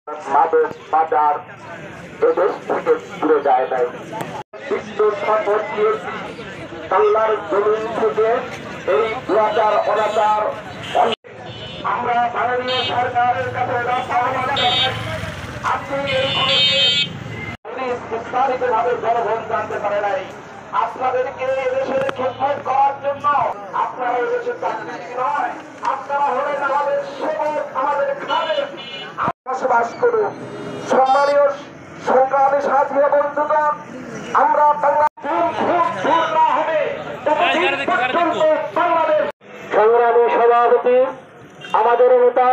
মাদক বাজার এদেশ থেকে দূরে যায় নাই। বিদ্যুৎ সম্পদ দিয়েছি বাংলার জমিন থেকে এই দুরাচার অনাচার আমরা মাননীয় সরকারের কাছে আপনি বিস্তারিত ভাবে জনগণ জানতে পারে নাই। আপনাদেরকে এদেশের খেদমত করার জন্য আপনারা এদেশের চাকরি নয়, আপনারা হলেন আমাদের সেবক, আমাদের খাদের বসবাস করুন। সম্মানীয় সংগ্রামী সাথী বন্ধুগণ, আমরা সংগ্রামী সভাপতি আমাদের নেতা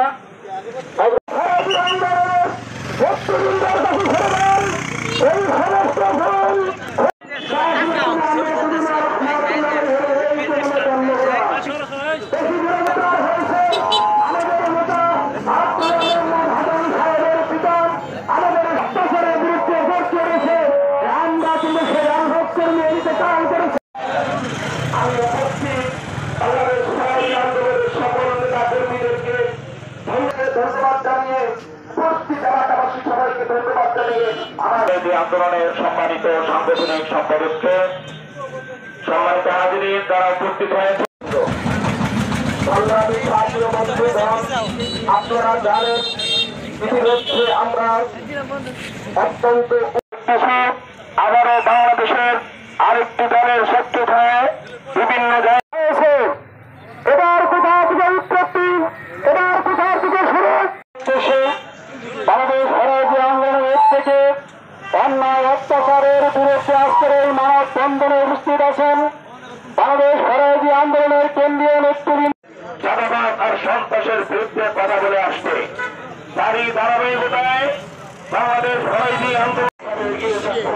আন্দোলনের সম্মানিত সাংগঠনিক সম্পাদককে সম্মানিত হাজিরিন যারা উপস্থিত হয়েছে, আপনারা জানেন ইতিমধ্যে আমরা অত্যন্ত আবারও বাংলাদেশের আরেকটি দলের শক্তি হয়ে বিভিন্ন জায়গায় এসে এবার কোথা থেকে উৎপত্তি, এবার কোথা থেকে শুরু শেষে বাংলাদেশ ফরাজি আন্দোলনের থেকে অন্যায় অত্যাচারের বিরুদ্ধে আজকের এই মানব বন্ধনে উপস্থিত আছেন বাংলাদেশ ফরাজি আন্দোলনের কেন্দ্রীয় নেতৃবৃন্দ। চাঁদাবাজ আর সন্ত্রাসের বিরুদ্ধে কথা বলে আসছে, তারই ধারাবাহিকতায় বাংলাদেশ ফরাজি আন্দোলন এগিয়ে যাচ্ছে।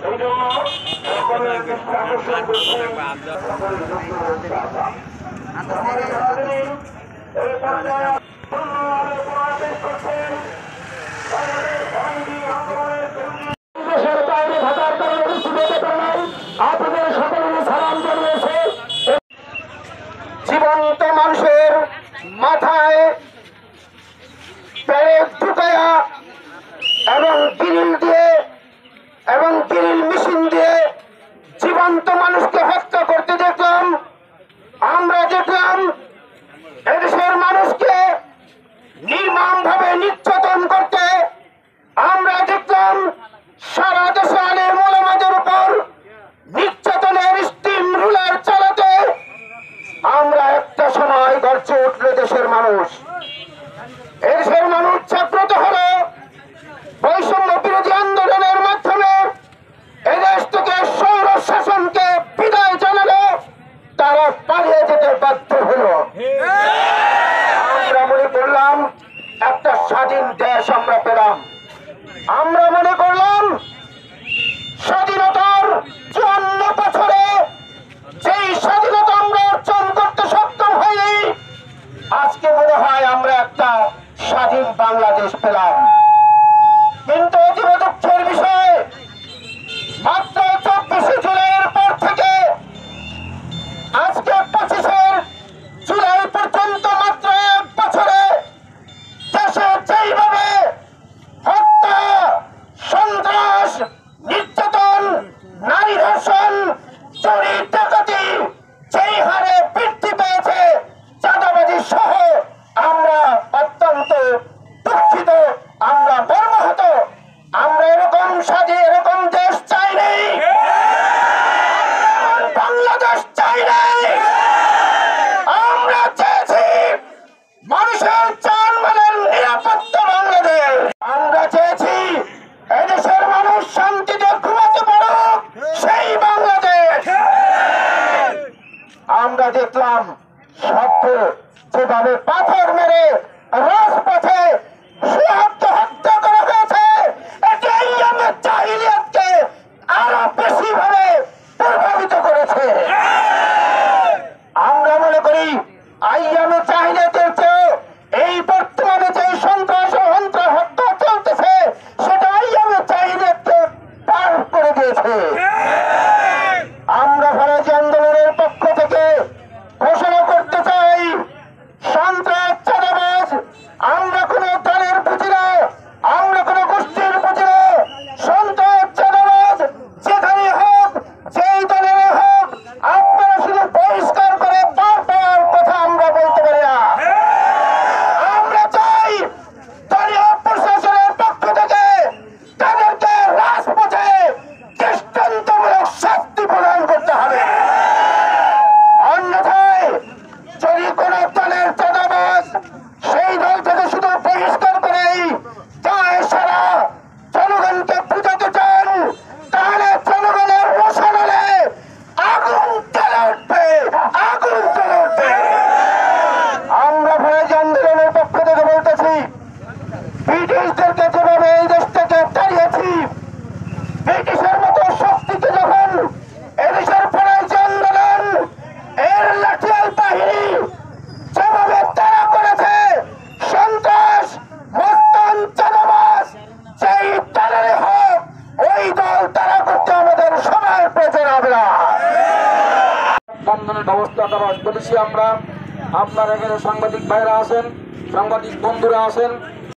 এই জন্য সকলের দৃষ্টি আকর্ষণ করছে দেশের বাইরে থাকার কারণে আপনাদের সকলের সালাম জানিয়েছে। জীবন্ত মানুষের মাথায় প্যারেক ঢুকায়া এবং গ্রিল দিয়ে এবং গ্রিল মেশিন দিয়ে জীবন্ত মানুষকে হত্যা করতে দেখলাম। আমরা দেখলাম এদেশের মানুষকে নির্মম ভাবে নির্যাতন করতে। আমরা দেখলাম সারা দেশে আলেম ওলামাদের উপর নির্যাতনের স্টিম রুলার চালাতে। আমরা একটা সময় গর্জে উঠল দেশের মানুষ। এদেশের মানুষ জাগ্রত হলো বৈষম্য বিরোধী আন্দোলনের মাধ্যমে এদেশ থেকে স্বৈর শাসনকে বিদায় জানালো, তারা পালিয়ে যেতে বাধ্য হলো। আমরা মনে করলাম একটা স্বাধীন দেশ আমরা পেলাম। আমরা মনে করলাম স্বাধীনতার 54 বছরে যেই স্বাধীনতা আমরা অর্জন করতে সক্ষম হইনি, আজকে মনে হয় আমরা একটা স্বাধীন বাংলাদেশ পেলাম। কিন্তু অতীব দুঃখের বিষয়, মাত্র 24 জুলাইয়ের পর থেকে আজকে 25 জুলাই পর্যন্ত মাত্র 1 বছরে দেশে যেইভাবে হত্যা, সন্ত্রাস, নির্যাতন, নারী ধর্ষণ, চুরি ডাকাতি যেই হারে বৃদ্ধি পেয়েছে, চাঁদাবাজি সহ, আমরা অত্যন্ত দুঃখিত, আমরা মর্মাহত। আমরা এরকম স্বাধীন এরকম দেশ চাই নাই, বাংলাদেশ চাই নাই। আমরা চেয়েছি মানুষের জানমালের নিরাপত্তা বাংলাদেশ। আমরা চেয়েছি এদেশের মানুষ শান্তিতে ঘুমাতে পারুক, সেই বাংলাদেশ। আমরা দেখলাম সভ্য যেভাবে পাথর মেরে রাজপথে হত্যা করা হয়েছে, এটি আইয়ামের জাহিলিয়াতকে আরো বেশি ভাবে প্রভাবিত করেছে। আমরা মনে করি আইয়ামে জাহিলিয়াতের চেয়ে এই বর্তমানে যে সন্ত্রাস ও হত্যা চলতেছে, সেটা আইয়ামে জাহিলিয়াতকে পার করে দিয়েছে। আমরা ফরাজি আন্দোলনের পক্ষ থেকে ঘোষণা করতে চাই, সন্ত্রাস ব্রিটিশদেরকে যেভাবে এই দেশ থেকে তাড়িয়েছি, ব্রিটিশের মতো শক্তিকে যখন এদেশের পরাজয় আন্দোলন এর লাঠিয়াল বাহিনী যেভাবে তারা করেছে, সন্ত্রাস মস্তান চাঁদাবাজ যেই দলের হোক ওই দল তারা করতে আমাদের সময়ের প্রয়োজন হবে না। বন্ধনের ব্যবস্থা করা বলেছি আমরা। আপনার এখানে সাংবাদিক ভাইরা আছেন, সাংবাদিক বন্ধুরা আছেন,